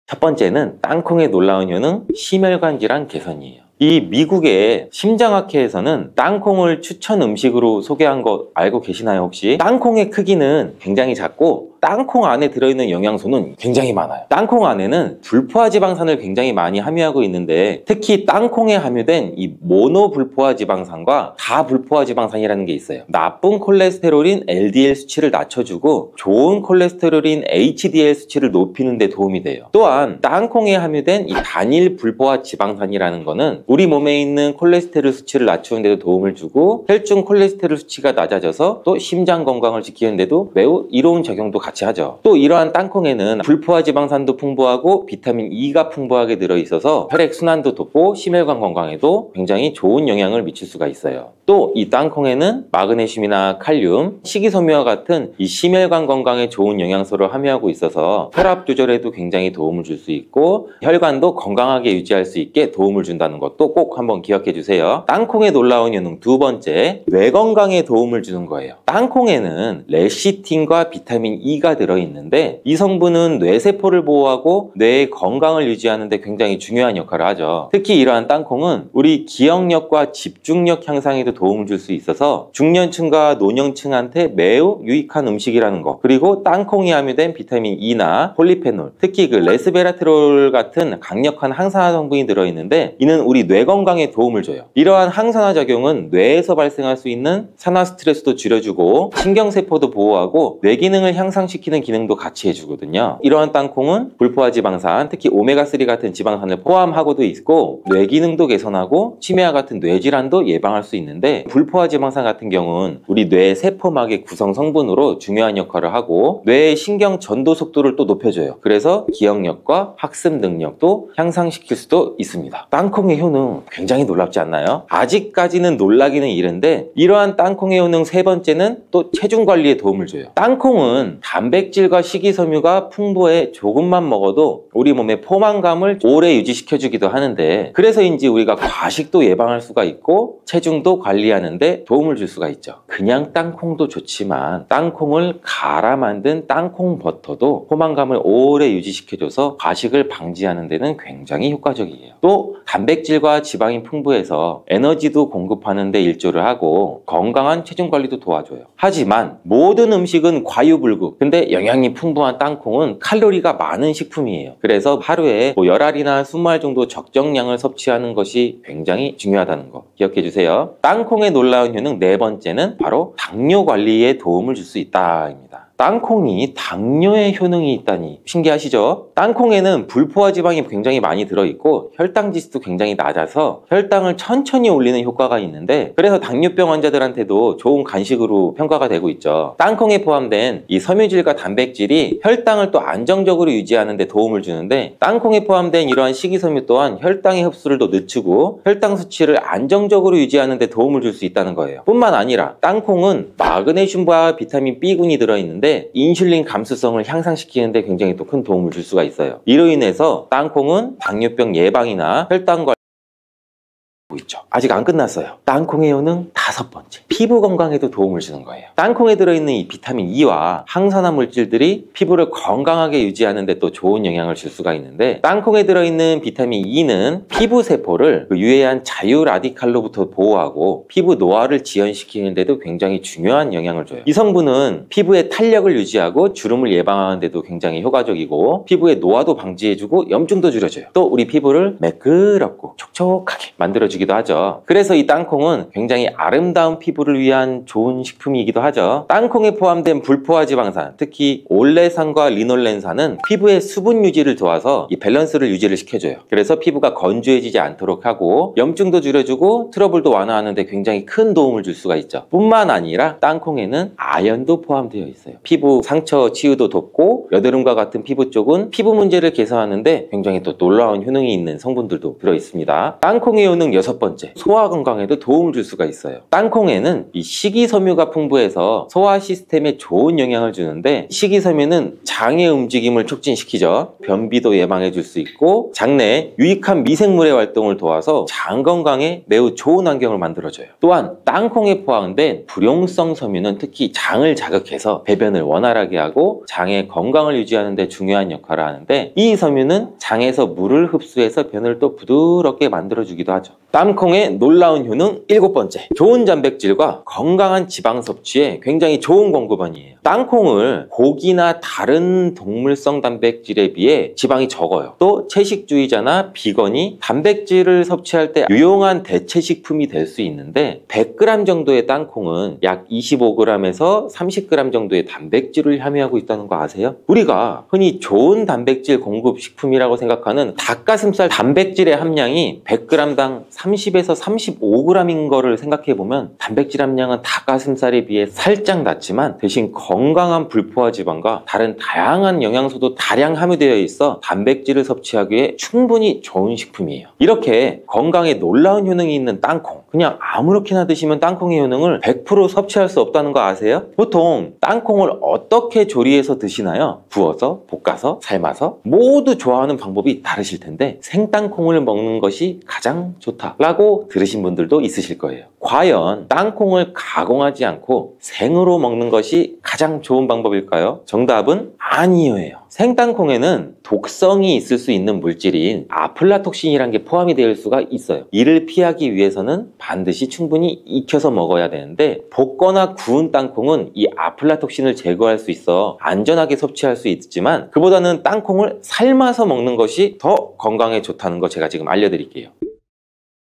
첫 번째는 땅콩의 놀라운 효능 심혈관 질환 개선이에요. 이 미국의 심장학회에서는 땅콩을 추천 음식으로 소개한 거 알고 계시나요 혹시? 땅콩의 크기는 굉장히 작고 땅콩 안에 들어있는 영양소는 굉장히 많아요. 땅콩 안에는 불포화 지방산을 굉장히 많이 함유하고 있는데 특히 땅콩에 함유된 이 모노불포화 지방산과 다불포화 지방산이라는 게 있어요. 나쁜 콜레스테롤인 LDL 수치를 낮춰주고 좋은 콜레스테롤인 HDL 수치를 높이는 데 도움이 돼요. 또한 땅콩에 함유된 이 단일 불포화 지방산이라는 거는 우리 몸에 있는 콜레스테롤 수치를 낮추는 데도 도움을 주고 혈중 콜레스테롤 수치가 낮아져서 또 심장 건강을 지키는 데도 매우 이로운 작용도 같이 하죠. 또 이러한 땅콩에는 불포화 지방산도 풍부하고 비타민 E가 풍부하게 들어있어서 혈액순환도 돕고 심혈관 건강에도 굉장히 좋은 영향을 미칠 수가 있어요. 또 이 땅콩에는 마그네슘이나 칼륨, 식이섬유와 같은 이 심혈관 건강에 좋은 영양소를 함유하고 있어서 혈압 조절에도 굉장히 도움을 줄 수 있고 혈관도 건강하게 유지할 수 있게 도움을 준다는 것 것도 꼭 한번 기억해 주세요. 땅콩의 놀라운 효능 두 번째, 뇌 건강에 도움을 주는 거예요. 땅콩에는 레시틴과 비타민 E가 들어있는데 이 성분은 뇌세포를 보호하고 뇌의 건강을 유지하는 데 굉장히 중요한 역할을 하죠. 특히 이러한 땅콩은 우리 기억력과 집중력 향상에도 도움을 줄 수 있어서 중년층과 노년층한테 매우 유익한 음식이라는 거. 그리고 땅콩이 함유된 비타민 E나 폴리페놀, 특히 그 레스베라트롤 같은 강력한 항산화 성분이 들어있는데 이는 우리 뇌 건강에 도움을 줘요. 이러한 항산화 작용은 뇌에서 발생할 수 있는 산화 스트레스도 줄여주고 신경세포도 보호하고 뇌 기능을 향상시키는 기능도 같이 해주거든요. 이러한 땅콩은 불포화 지방산, 특히 오메가3 같은 지방산을 포함하고도 있고 뇌 기능도 개선하고 치매와 같은 뇌질환도 예방할 수 있는데 불포화 지방산 같은 경우는 우리 뇌 세포막의 구성 성분으로 중요한 역할을 하고 뇌의 신경 전도 속도를 또 높여줘요. 그래서 기억력과 학습 능력도 향상시킬 수도 있습니다. 땅콩의 효능 굉장히 놀랍지 않나요? 아직까지는 놀라기는 이른데 이러한 땅콩의 효능 세 번째는 또 체중 관리에 도움을 줘요. 땅콩은 단백질과 식이섬유가 풍부해 조금만 먹어도 우리 몸의 포만감을 오래 유지시켜주기도 하는데 그래서인지 우리가 과식도 예방할 수가 있고 체중도 관리하는 데 도움을 줄 수가 있죠. 그냥 땅콩도 좋지만 땅콩을 갈아 만든 땅콩 버터도 포만감을 오래 유지시켜줘서 과식을 방지하는 데는 굉장히 효과적이에요. 또 단백질과 지방이 풍부해서 에너지도 공급하는 데 일조를 하고 건강한 체중 관리도 도와줘요. 하지만 모든 음식은 과유불급. 근데 영양이 풍부한 땅콩은 칼로리가 많은 식품이에요. 그래서 하루에 10알이나 20알 정도 적정량을 섭취하는 것이 굉장히 중요하다는 거 기억해 주세요. 땅콩의 놀라운 효능 네 번째는 바로 당뇨 관리에 도움을 줄 수 있다입니다. 땅콩이 당뇨에 효능이 있다니 신기하시죠? 땅콩에는 불포화 지방이 굉장히 많이 들어있고 혈당 지수도 굉장히 낮아서 혈당을 천천히 올리는 효과가 있는데 그래서 당뇨병 환자들한테도 좋은 간식으로 평가가 되고 있죠. 땅콩에 포함된 이 섬유질과 단백질이 혈당을 또 안정적으로 유지하는 데 도움을 주는데 땅콩에 포함된 이러한 식이섬유 또한 혈당의 흡수를 더 늦추고 혈당 수치를 안정적으로 유지하는 데 도움을 줄 수 있다는 거예요. 뿐만 아니라 땅콩은 마그네슘과 비타민 B군이 들어있는데 인슐린 감수성을 향상시키는 데 굉장히 또 큰 도움을 줄 수가 있어요. 이로 인해서 땅콩은 당뇨병 예방이나 혈당 관리 있죠. 아직 안 끝났어요. 땅콩의 효능 다섯 번째, 피부 건강에도 도움을 주는 거예요. 땅콩에 들어있는 이 비타민 E와 항산화 물질들이 피부를 건강하게 유지하는 데 또 좋은 영향을 줄 수가 있는데 땅콩에 들어있는 비타민 E는 피부 세포를 유해한 자유 라디칼로부터 보호하고 피부 노화를 지연시키는 데도 굉장히 중요한 영향을 줘요. 이 성분은 피부의 탄력을 유지하고 주름을 예방하는 데도 굉장히 효과적이고 피부의 노화도 방지해주고 염증도 줄여줘요. 또 우리 피부를 매끄럽고 촉촉하게 만들어주기도 하죠. 그래서 이 땅콩은 굉장히 아름다운 피부를 위한 좋은 식품이기도 하죠. 땅콩에 포함된 불포화 지방산, 특히 올레산과 리놀렌산은 피부의 수분 유지를 도와서 이 밸런스를 유지를 시켜줘요. 그래서 피부가 건조해지지 않도록 하고 염증도 줄여주고 트러블도 완화하는 데 굉장히 큰 도움을 줄 수가 있죠. 뿐만 아니라 땅콩에는 아연도 포함되어 있어요. 피부 상처 치유도 돕고 여드름과 같은 피부 쪽은 피부 문제를 개선하는 데 굉장히 또 놀라운 효능이 있는 성분들도 들어있습니다. 땅콩의 효능 여섯 번째, 소화 건강에도 도움을 줄 수가 있어요. 땅콩에는 이 식이섬유가 풍부해서 소화 시스템에 좋은 영향을 주는데 식이섬유는 장의 움직임을 촉진시키죠. 변비도 예방해 줄 수 있고 장내에 유익한 미생물의 활동을 도와서 장 건강에 매우 좋은 환경을 만들어줘요. 또한 땅콩에 포함된 불용성 섬유는 특히 장을 자극해서 배변을 원활하게 하고 장의 건강을 유지하는 데 중요한 역할을 하는데 이 섬유는 장에서 물을 흡수해서 변을 또 부드럽게 만들어주기도 하죠. 땅콩의 놀라운 효능 일곱 번째, 좋은 단백질과 건강한 지방 섭취에 굉장히 좋은 공급원이에요. 땅콩을 고기나 다른 동물성 단백질에 비해 지방이 적어요. 또 채식주의자나 비건이 단백질을 섭취할 때 유용한 대체 식품이 될 수 있는데 100g 정도의 땅콩은 약 25g에서 30g 정도의 단백질을 함유하고 있다는 거 아세요? 우리가 흔히 좋은 단백질 공급 식품이라고 생각하는 닭가슴살 단백질의 함량이 100g당 30에서 35g인 거를 생각해보면 단백질 함량은 닭가슴살에 비해 살짝 낮지만 대신 건강한 불포화 지방과 다른 다양한 영양소도 다량 함유되어 있어 단백질을 섭취하기에 충분히 좋은 식품이에요. 이렇게 건강에 놀라운 효능이 있는 땅콩, 그냥 아무렇게나 드시면 땅콩의 효능을 100% 섭취할 수 없다는 거 아세요? 보통 땅콩을 어떻게 조리해서 드시나요? 구워서, 볶아서, 삶아서 모두 좋아하는 방법이 다르실 텐데 생땅콩을 먹는 것이 가장 좋다라고 들으신 분들도 있으실 거예요. 과연 땅콩을 가공하지 않고 생으로 먹는 것이 가장 좋은 방법일까요? 정답은 아니에요. 생땅콩에는 독성이 있을 수 있는 물질인 아플라톡신이라는 게 포함이 될 수가 있어요. 이를 피하기 위해서는 반드시 충분히 익혀서 먹어야 되는데 볶거나 구운 땅콩은 이 아플라톡신을 제거할 수 있어 안전하게 섭취할 수 있지만 그보다는 땅콩을 삶아서 먹는 것이 더 건강에 좋다는 거 제가 지금 알려드릴게요.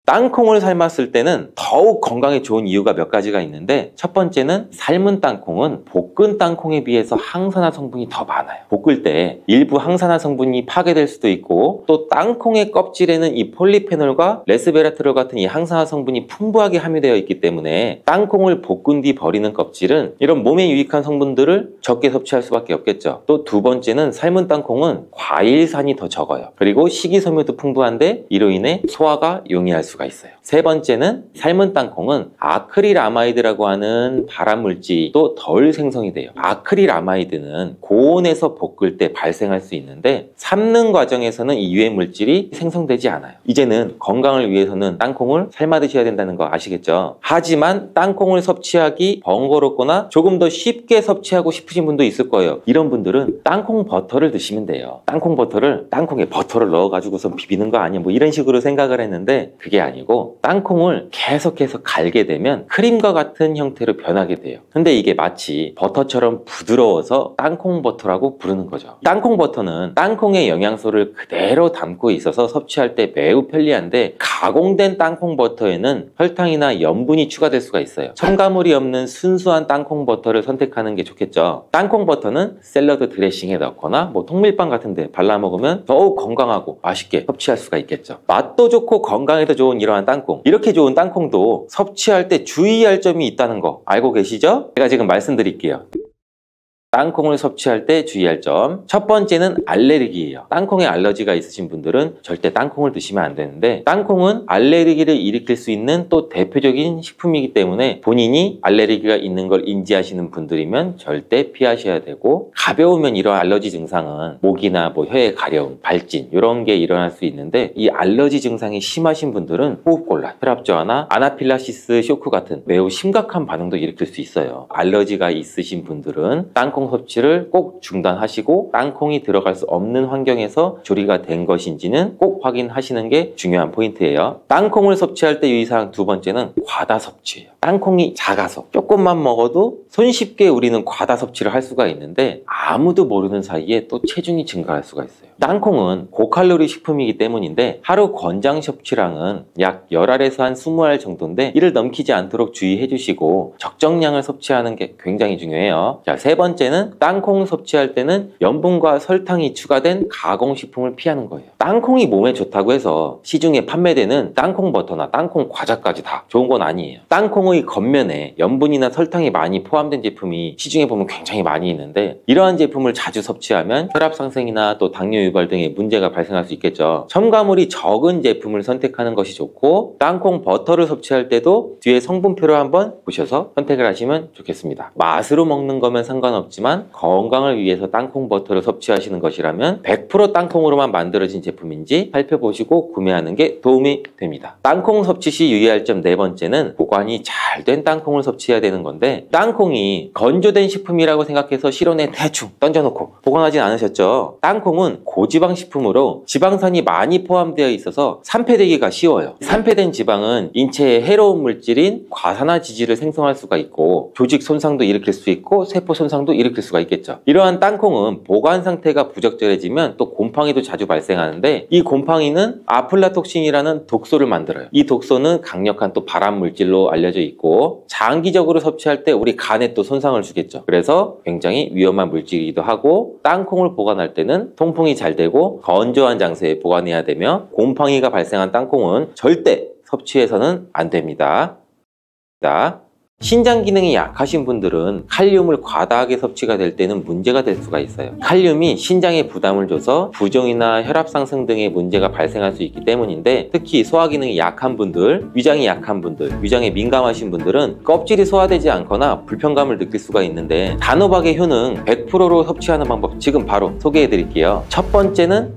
땅콩을 삶았을 때는 더욱 건강에 좋은 이유가 몇 가지가 있는데 첫 번째는 삶은 땅콩은 볶은 땅콩에 비해서 항산화 성분이 더 많아요. 볶을 때 일부 항산화 성분이 파괴될 수도 있고 또 땅콩의 껍질에는 이 폴리페놀과 레스베라트롤 같은 이 항산화 성분이 풍부하게 함유되어 있기 때문에 땅콩을 볶은 뒤 버리는 껍질은 이런 몸에 유익한 성분들을 적게 섭취할 수밖에 없겠죠. 또 두 번째는 삶은 땅콩은 과일산이 더 적어요. 그리고 식이섬유도 풍부한데 이로 인해 소화가 용이할 수가 있어요. 세 번째는 삶은 땅콩은 아크릴아마이드라고 하는 발암물질도 덜 생성이 돼요. 아크릴아마이드는 고온에서 볶을 때 발생할 수 있는데 삶는 과정에서는 이 유해물질이 생성되지 않아요. 이제는 건강을 위해서는 땅콩을 삶아 드셔야 된다는 거 아시겠죠? 하지만 땅콩을 섭취하기 번거롭거나 조금 더 쉽게 섭취하고 싶으신 분도 있을 거예요. 이런 분들은 땅콩 버터를 드시면 돼요. 땅콩 버터를 땅콩에 버터를 넣어가지고서 비비는 거 아니야 뭐 이런 식으로 생각을 했는데 그게 아니고 땅콩을 계속해서 갈게 되면 크림과 같은 형태로 변하게 돼요. 근데 이게 마치 버터처럼 부드러워서 땅콩 버터라고 부르는 거죠. 땅콩 버터는 땅콩의 영양소를 그대로 담고 있어서 섭취할 때 매우 편리한데 가공된 땅콩 버터에는 설탕이나 염분이 추가될 수가 있어요. 첨가물이 없는 순수한 땅콩 버터를 선택하는 게 좋겠죠. 땅콩 버터는 샐러드 드레싱에 넣거나 뭐 통밀빵 같은 데 발라 먹으면 더욱 건강하고 맛있게 섭취할 수가 있겠죠. 맛도 좋고 건강에도 좋은 이러한 땅콩, 이렇게 좋은 땅콩도 섭취할 때 주의할 점이 있다는 거 알고 계시죠? 제가 지금 말씀드릴게요. 땅콩을 섭취할 때 주의할 점 첫 번째는 알레르기예요. 땅콩에 알러지가 있으신 분들은 절대 땅콩을 드시면 안 되는데 땅콩은 알레르기를 일으킬 수 있는 또 대표적인 식품이기 때문에 본인이 알레르기가 있는 걸 인지하시는 분들이면 절대 피하셔야 되고 가벼우면 이런 알러지 증상은 목이나 뭐 혀의 가려움, 발진 이런 게 일어날 수 있는데 이 알러지 증상이 심하신 분들은 호흡곤란, 혈압 저하나 아나필락시스 쇼크 같은 매우 심각한 반응도 일으킬 수 있어요. 알러지가 있으신 분들은 땅콩 섭취를 꼭 중단하시고 땅콩이 들어갈 수 없는 환경에서 조리가 된 것인지는 꼭 확인하시는 게 중요한 포인트예요. 땅콩을 섭취할 때 유의사항 두 번째는 과다 섭취예요. 땅콩이 작아서 조금만 먹어도 손쉽게 우리는 과다 섭취를 할 수가 있는데 아무도 모르는 사이에 또 체중이 증가할 수가 있어요. 땅콩은 고칼로리 식품이기 때문인데 하루 권장 섭취량은 약 10알에서 한 20알 정도인데 이를 넘기지 않도록 주의해 주시고 적정량을 섭취하는 게 굉장히 중요해요. 자, 세 번째는 땅콩 섭취할 때는 염분과 설탕이 추가된 가공식품을 피하는 거예요. 땅콩이 몸에 좋다고 해서 시중에 판매되는 땅콩 버터나 땅콩 과자까지 다 좋은 건 아니에요. 땅콩의 겉면에 염분이나 설탕이 많이 포함된 제품이 시중에 보면 굉장히 많이 있는데 이러한 제품을 자주 섭취하면 혈압 상승이나 또 당뇨 유발 등의 문제가 발생할 수 있겠죠. 첨가물이 적은 제품을 선택하는 것이 좋고 땅콩 버터를 섭취할 때도 뒤에 성분표를 한번 보셔서 선택을 하시면 좋겠습니다. 맛으로 먹는 거면 상관없지만 건강을 위해서 땅콩 버터를 섭취하시는 것이라면 100% 땅콩으로만 만들어진 제품인지 살펴보시고 구매하는 게 도움이 됩니다. 땅콩 섭취 시 유의할 점 네 번째는 보관이 잘 된 땅콩을 섭취해야 되는 건데 땅콩이 건조된 식품이라고 생각해서 실온에 대충 던져놓고 보관하진 않으셨죠? 땅콩은 고지방 식품으로 지방산이 많이 포함되어 있어서 산패되기가 쉬워요. 산패된 지방은 인체에 해로운 물질인 과산화지질을 생성할 수가 있고 조직 손상도 일으킬 수 있고 세포 손상도 일으킬 수가 있겠죠. 이러한 땅콩은 보관 상태가 부적절해지면 또 곰팡이도 자주 발생하는데 이 곰팡이는 아플라톡신이라는 독소를 만들어요. 이 독소는 강력한 또 발암물질로 알려져 있고 장기적으로 섭취할 때 우리 간에 또 손상을 주겠죠. 그래서 굉장히 위험한 물질이기도 하고 땅콩을 보관할 때는 통풍이 잘 되고 건조한 장소에 보관해야 되며 곰팡이가 발생한 땅콩은 절대 섭취해서는 안 됩니다. 신장 기능이 약하신 분들은 칼륨을 과다하게 섭취가 될 때는 문제가 될 수가 있어요. 칼륨이 신장에 부담을 줘서 부종이나 혈압 상승 등의 문제가 발생할 수 있기 때문인데, 특히 소화 기능이 약한 분들, 위장이 약한 분들, 위장에 민감하신 분들은 껍질이 소화되지 않거나 불편감을 느낄 수가 있는데, 단호박의 효능 100%로 섭취하는 방법 지금 바로 소개해 드릴게요. 첫 번째는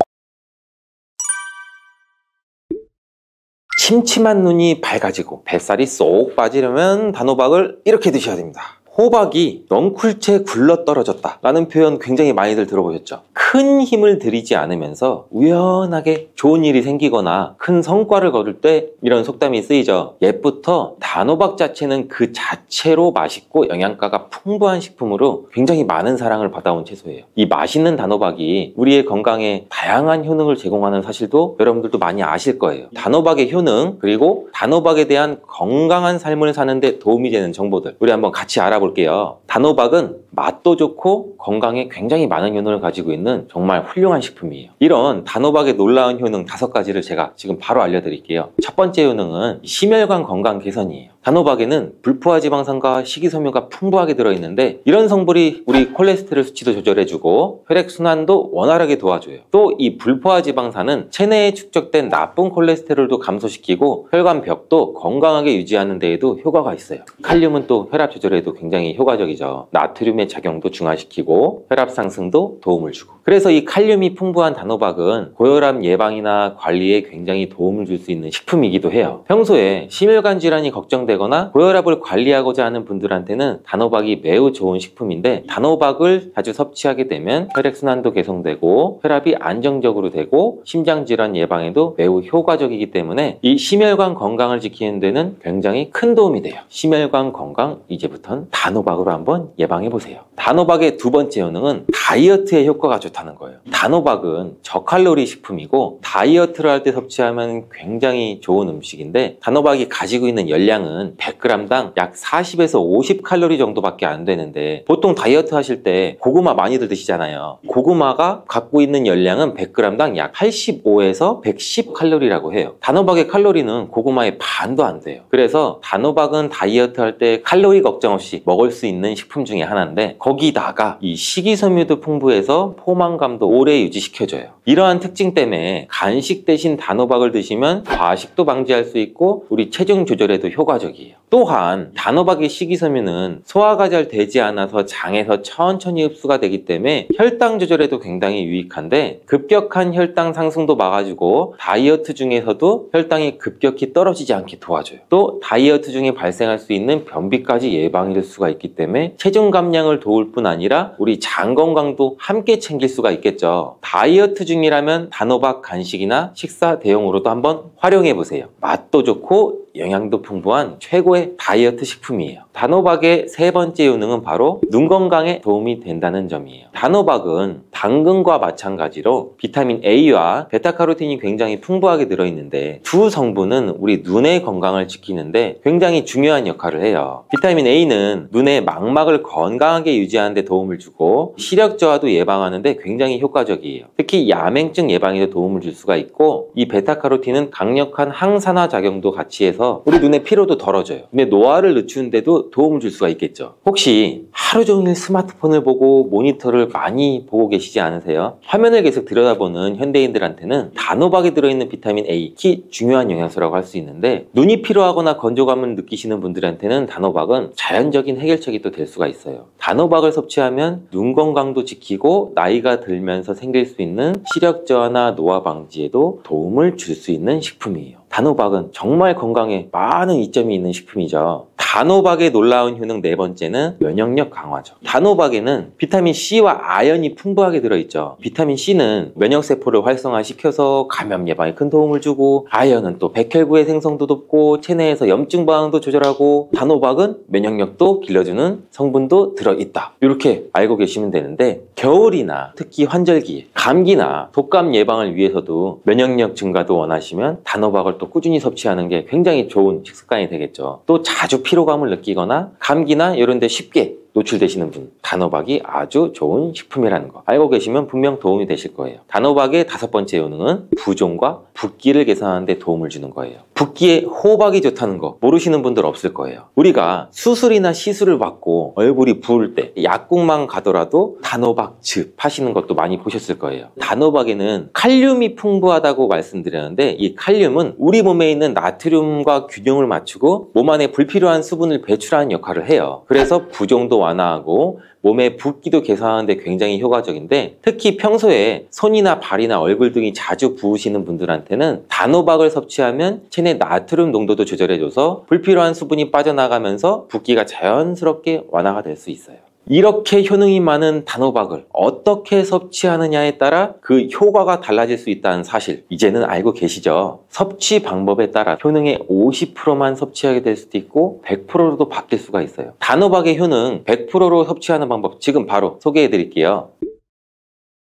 침침한 눈이 밝아지고 뱃살이 쏙 빠지려면 단호박을 이렇게 드셔야 됩니다. 호박이 넝쿨째 굴러 떨어졌다 라는 표현 굉장히 많이들 들어보셨죠? 큰 힘을 들이지 않으면서 우연하게 좋은 일이 생기거나 큰 성과를 거둘 때 이런 속담이 쓰이죠. 옛부터 단호박 자체는 그 자체로 맛있고 영양가가 풍부한 식품으로 굉장히 많은 사랑을 받아온 채소예요. 이 맛있는 단호박이 우리의 건강에 다양한 효능을 제공하는 사실도 여러분들도 많이 아실 거예요. 단호박의 효능, 그리고 단호박에 대한 건강한 삶을 사는데 도움이 되는 정보들 우리 한번 같이 알아볼게요. 단호박은 맛도 좋고 건강에 굉장히 많은 효능을 가지고 있는 정말 훌륭한 식품이에요. 이런 단호박의 놀라운 효능 5가지를 제가 지금 바로 알려드릴게요. 첫 번째 효능은 심혈관 건강 개선이에요. 단호박에는 불포화 지방산과 식이섬유가 풍부하게 들어있는데, 이런 성분이 우리 콜레스테롤 수치도 조절해주고 혈액순환도 원활하게 도와줘요. 또 이 불포화 지방산은 체내에 축적된 나쁜 콜레스테롤도 감소시키고 혈관벽도 건강하게 유지하는 데에도 효과가 있어요. 칼륨은 또 혈압 조절에도 굉장히 효과적이죠. 나트륨의 작용도 중화시키고 혈압 상승도 도움을 주고. 그래서 이 칼륨이 풍부한 단호박은 고혈압 예방이나 관리에 굉장히 도움을 줄 수 있는 식품이기도 해요. 평소에 심혈관 질환이 걱정되거나 고혈압을 관리하고자 하는 분들한테는 단호박이 매우 좋은 식품인데, 단호박을 자주 섭취하게 되면 혈액순환도 개선되고 혈압이 안정적으로 되고 심장질환 예방에도 매우 효과적이기 때문에 이 심혈관 건강을 지키는 데는 굉장히 큰 도움이 돼요. 심혈관 건강 이제부터는 단호박으로 한번 예방해보세요. 단호박의 두 번째 효능은 다이어트에 효과가 좋다는 거예요. 단호박은 저칼로리 식품이고 다이어트를 할 때 섭취하면 굉장히 좋은 음식인데, 단호박이 가지고 있는 열량은 100g당 약 40에서 50칼로리 정도밖에 안 되는데, 보통 다이어트 하실 때 고구마 많이들 드시잖아요. 고구마가 갖고 있는 열량은 100g당 약 85에서 110칼로리라고 해요. 단호박의 칼로리는 고구마의 반도 안 돼요. 그래서 단호박은 다이어트 할 때 칼로리 걱정 없이 먹을 수 있는 식품 중에 하나인데, 거기다가 이 식이섬유도 풍부해서 포만감도 오래 유지시켜줘요. 이러한 특징 때문에 간식 대신 단호박을 드시면 과식도 방지할 수 있고 우리 체중 조절에도 효과적이에요. 또한 단호박의 식이섬유는 소화가 잘 되지 않아서 장에서 천천히 흡수가 되기 때문에 혈당 조절에도 굉장히 유익한데, 급격한 혈당 상승도 막아주고 다이어트 중에서도 혈당이 급격히 떨어지지 않게 도와줘요. 또 다이어트 중에 발생할 수 있는 변비까지 예방해 줄 수가 있기 때문에 체중 감량을 도울 뿐 아니라 우리 장 건강도 함께 챙길 수가 있겠죠. 다이어트 중이라면 단호박 간식이나 식사 대용으로도 한번 활용해 보세요. 맛도 좋고 영양도 풍부한 최고의 다이어트 식품이에요. 단호박의 세 번째 효능은 바로 눈 건강에 도움이 된다는 점이에요. 단호박은 당근과 마찬가지로 비타민 A와 베타카로틴이 굉장히 풍부하게 들어있는데, 두 성분은 우리 눈의 건강을 지키는데 굉장히 중요한 역할을 해요. 비타민 A는 눈의 망막을 건강하게 유지하는 데 도움을 주고 시력 저하도 예방하는 데 굉장히 효과적이에요. 특히 야맹증 예방에도 도움을 줄 수가 있고, 이 베타카로틴은 강력한 항산화 작용도 같이 해서 우리 눈의 피로도 덜어줘요. 눈의 노화를 늦추는데도 도움을 줄 수가 있겠죠. 혹시 하루 종일 스마트폰을 보고 모니터를 많이 보고 계시지 않으세요? 화면을 계속 들여다보는 현대인들한테는 단호박에 들어있는 비타민 A, 특히 중요한 영양소라고 할 수 있는데, 눈이 피로하거나 건조감을 느끼시는 분들한테는 단호박은 자연적인 해결책이 또 될 수가 있어요. 단호박을 섭취하면 눈 건강도 지키고 나이가 들면서 생길 수 있는 시력 저하나 노화 방지에도 도움을 줄 수 있는 식품이에요. 단호박은 정말 건강에 많은 이점이 있는 식품이죠. 단호박의 놀라운 효능 네 번째는 면역력 강화죠. 단호박에는 비타민 C와 아연이 풍부하게 들어있죠. 비타민 C는 면역세포를 활성화시켜서 감염 예방에 큰 도움을 주고, 아연은 또 백혈구의 생성도 돕고 체내에서 염증 반응도 조절하고, 단호박은 면역력도 길러주는 성분도 들어있다. 이렇게 알고 계시면 되는데, 겨울이나 특히 환절기, 감기나 독감 예방을 위해서도 면역력 증가도 원하시면 단호박을 또 꾸준히 섭취하는 게 굉장히 좋은 식습관이 되겠죠. 또 자주 피로감을 느끼거나 감기나 이런 데 쉽게 노출되시는 분, 단호박이 아주 좋은 식품이라는 거 알고 계시면 분명 도움이 되실 거예요. 단호박의 5번째 효능은 부종과 붓기를 개선하는 데 도움을 주는 거예요. 붓기에 호박이 좋다는 거 모르시는 분들 없을 거예요. 우리가 수술이나 시술을 받고 얼굴이 부을 때 약국만 가더라도 단호박즙 하시는 것도 많이 보셨을 거예요. 단호박에는 칼륨이 풍부하다고 말씀드렸는데 이 칼륨은 우리 몸에 있는 나트륨과 균형을 맞추고 몸 안에 불필요한 수분을 배출하는 역할을 해요. 그래서 부종도 완화하고 몸의 붓기도 개선하는 데 굉장히 효과적인데, 특히 평소에 손이나 발이나 얼굴 등이 자주 부으시는 분들한테는 단호박을 섭취하면 체내 나트륨 농도도 조절해줘서 불필요한 수분이 빠져나가면서 붓기가 자연스럽게 완화가 될 수 있어요. 이렇게 효능이 많은 단호박을 어떻게 섭취하느냐에 따라 그 효과가 달라질 수 있다는 사실 이제는 알고 계시죠? 섭취 방법에 따라 효능의 50%만 섭취하게 될 수도 있고 100%로도 바뀔 수가 있어요. 단호박의 효능 100%로 섭취하는 방법 지금 바로 소개해 드릴게요.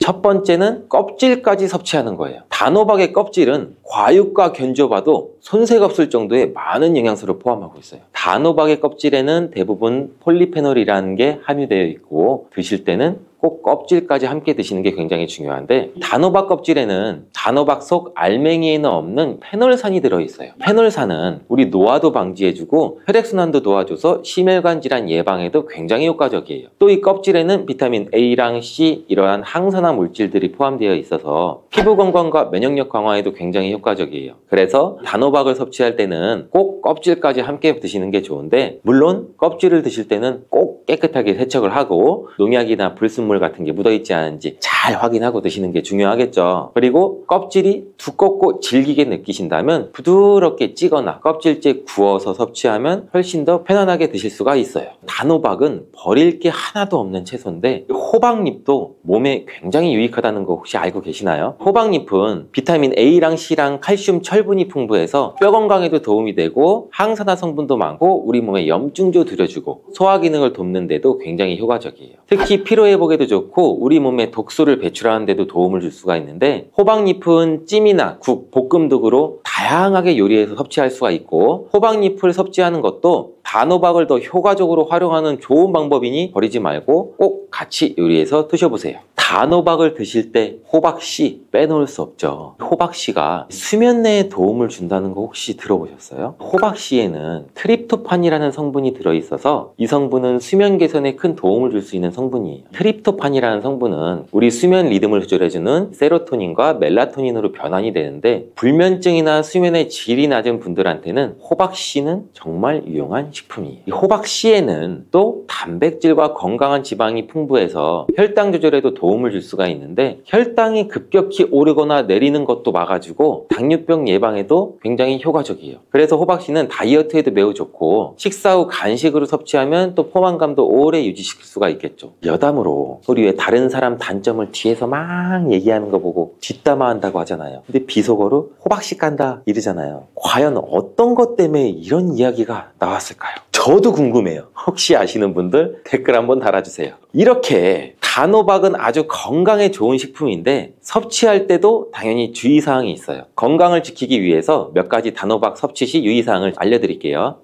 첫 번째는 껍질까지 섭취하는 거예요. 단호박의 껍질은 과육과 견주어봐도 손색 없을 정도의 많은 영양소를 포함하고 있어요. 단호박의 껍질에는 대부분 폴리페놀이라는 게 함유되어 있고 드실 때는 꼭 껍질까지 함께 드시는 게 굉장히 중요한데, 단호박 껍질에는 단호박 속 알맹이에는 없는 페놀산이 들어있어요. 페놀산은 우리 노화도 방지해주고 혈액순환도 도와줘서 심혈관 질환 예방에도 굉장히 효과적이에요. 또 이 껍질에는 비타민 A랑 C 이러한 항산화 물질들이 포함되어 있어서 피부 건강과 면역력 강화에도 굉장히 효과적이에요. 그래서 단호박을 섭취할 때는 꼭 껍질까지 함께 드시는 게 좋은데, 물론 껍질을 드실 때는 꼭 깨끗하게 세척을 하고 농약이나 불순물 같은 게 묻어있지 않은지 잘 확인하고 드시는 게 중요하겠죠. 그리고 껍질이 두껍고 질기게 느끼신다면 부드럽게 찌거나 껍질째 구워서 섭취하면 훨씬 더 편안하게 드실 수가 있어요. 단호박은 버릴 게 하나도 없는 채소인데 호박잎도 몸에 굉장히 유익하다는 거 혹시 알고 계시나요? 호박잎은 비타민 A랑 C랑 칼슘, 철분이 풍부해서 뼈 건강에도 도움이 되고 항산화 성분도 많고 우리 몸에 염증도 들여주고 소화 기능을 돕는 데도 굉장히 효과적이에요. 특히 피로 회복에도 좋고 우리 몸에 독소를 배출하는 데도 도움을 줄 수가 있는데, 호박잎은 찜이나 국, 볶음 등으로 다양하게 요리해서 섭취할 수가 있고, 호박잎을 섭취하는 것도 단호박을 더 효과적으로 활용하는 좋은 방법이니 버리지 말고 꼭 같이 요리해서 드셔보세요. 단호박을 드실 때 호박씨 빼놓을 수 없죠. 호박씨가 수면내에 도움을 준다는 거 혹시 들어보셨어요? 호박씨에는 트립토판이라는 성분이 들어있어서 이 성분은 수면 개선에 큰 도움을 줄 수 있는 성분이에요. 트립토판이라는 성분은 우리 수면 리듬을 조절해주는 세로토닌과 멜라토닌으로 변환이 되는데, 불면증이나 수면의 질이 낮은 분들한테는 호박씨는 정말 유용한 식품이에요. 이 호박씨에는 또 단백질과 건강한 지방이 풍부해서 혈당 조절에도 도움을 줄 수가 있는데, 혈당이 급격히 오르거나 내리는 것도 막아주고 당뇨병 예방에도 굉장히 효과적이에요. 그래서 호박씨는 다이어트에도 매우 좋고 식사 후 간식으로 섭취하면 또 포만감도 오래 유지시킬 수가 있겠죠. 여담으로 우리 왜 다른 사람 단점을 뒤에서 막 얘기하는 거 보고 뒷담화 한다고 하잖아요. 근데 비속어로 호박씨 깐다 이러잖아요. 과연 어떤 것 때문에 이런 이야기가 나왔을까요? 저도 궁금해요. 혹시 아시는 분들 댓글 한번 달아주세요. 이렇게 단호박은 아주 건강에 좋은 식품인데 섭취할 때도 당연히 주의사항이 있어요. 건강을 지키기 위해서 몇 가지 단호박 섭취 시 유의사항을 알려드릴게요.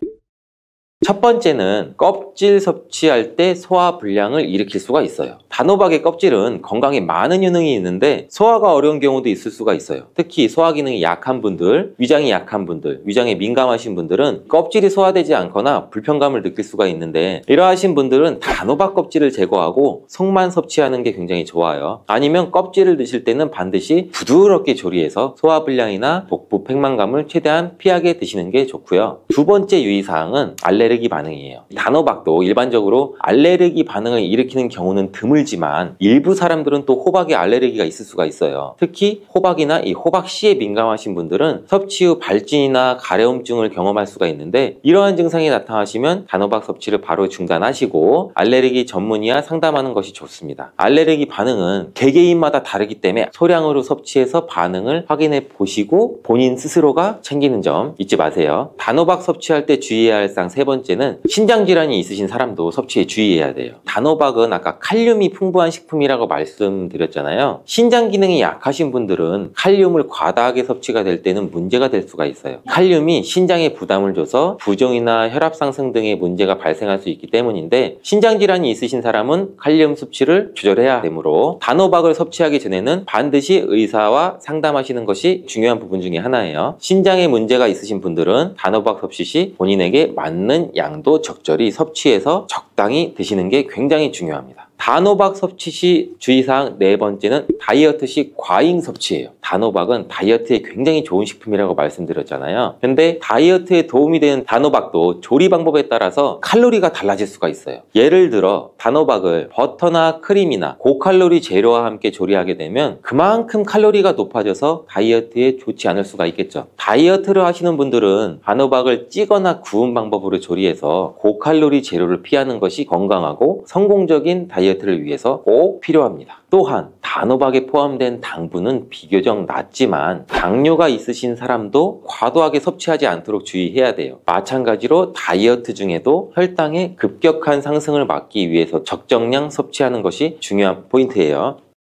첫 번째는 껍질 섭취할 때 소화 불량을 일으킬 수가 있어요. 단호박의 껍질은 건강에 많은 효능이 있는데 소화가 어려운 경우도 있을 수가 있어요. 특히 소화 기능이 약한 분들, 위장이 약한 분들, 위장에 민감하신 분들은 껍질이 소화되지 않거나 불편감을 느낄 수가 있는데, 이러하신 분들은 단호박 껍질을 제거하고 속만 섭취하는 게 굉장히 좋아요. 아니면 껍질을 드실 때는 반드시 부드럽게 조리해서 소화 불량이나 복부 팽만감을 최대한 피하게 드시는 게 좋고요. 두 번째 유의사항은 알레르기 반응이에요. 단호박도 일반적으로 알레르기 반응을 일으키는 경우는 드물지만 일부 사람들은 또 호박에 알레르기가 있을 수가 있어요. 특히 호박이나 이 호박씨에 민감하신 분들은 섭취 후 발진이나 가려움증을 경험할 수가 있는데, 이러한 증상이 나타나시면 단호박 섭취를 바로 중단하시고 알레르기 전문의와 상담하는 것이 좋습니다. 알레르기 반응은 개개인마다 다르기 때문에 소량으로 섭취해서 반응을 확인해 보시고 본인 스스로가 챙기는 점 잊지 마세요. 단호박 섭취할 때 주의해야 할 사항 세 번째는 신장질환이 있으신 사람도 섭취에 주의해야 돼요. 단호박은 아까 칼륨이 풍부한 식품이라고 말씀드렸잖아요. 신장 기능이 약하신 분들은 칼륨을 과다하게 섭취가 될 때는 문제가 될 수가 있어요. 칼륨이 신장에 부담을 줘서 부종이나 혈압 상승 등의 문제가 발생할 수 있기 때문인데, 신장 질환이 있으신 사람은 칼륨 섭취를 조절해야 되므로 단호박을 섭취하기 전에는 반드시 의사와 상담하시는 것이 중요한 부분 중에 하나예요. 신장에 문제가 있으신 분들은 단호박 섭취 시 본인에게 맞는 양도 적절히 섭취해서 적당히 드시는 게 굉장히 중요합니다. 단호박 섭취 시 주의사항 네 번째는 다이어트 시 과잉 섭취예요. 단호박은 다이어트에 굉장히 좋은 식품이라고 말씀드렸잖아요. 근데 다이어트에 도움이 되는 단호박도 조리 방법에 따라서 칼로리가 달라질 수가 있어요. 예를 들어 단호박을 버터나 크림이나 고칼로리 재료와 함께 조리하게 되면 그만큼 칼로리가 높아져서 다이어트에 좋지 않을 수가 있겠죠. 다이어트를 하시는 분들은 단호박을 찌거나 구운 방법으로 조리해서 고칼로리 재료를 피하는 것이 건강하고 성공적인 다이어트를 위해서 꼭 필요합니다. 또한 단호박에 포함된 당분은 비교적 낮지만 당뇨가 있으신 사람도 과도하게 섭취하지 않도록 주의해야 돼요. 마찬가지로 다이어트 중에도 혈당의 급격한 상승을 막기 위해서 적정량 섭취하는 것이 중요한 포인트예요.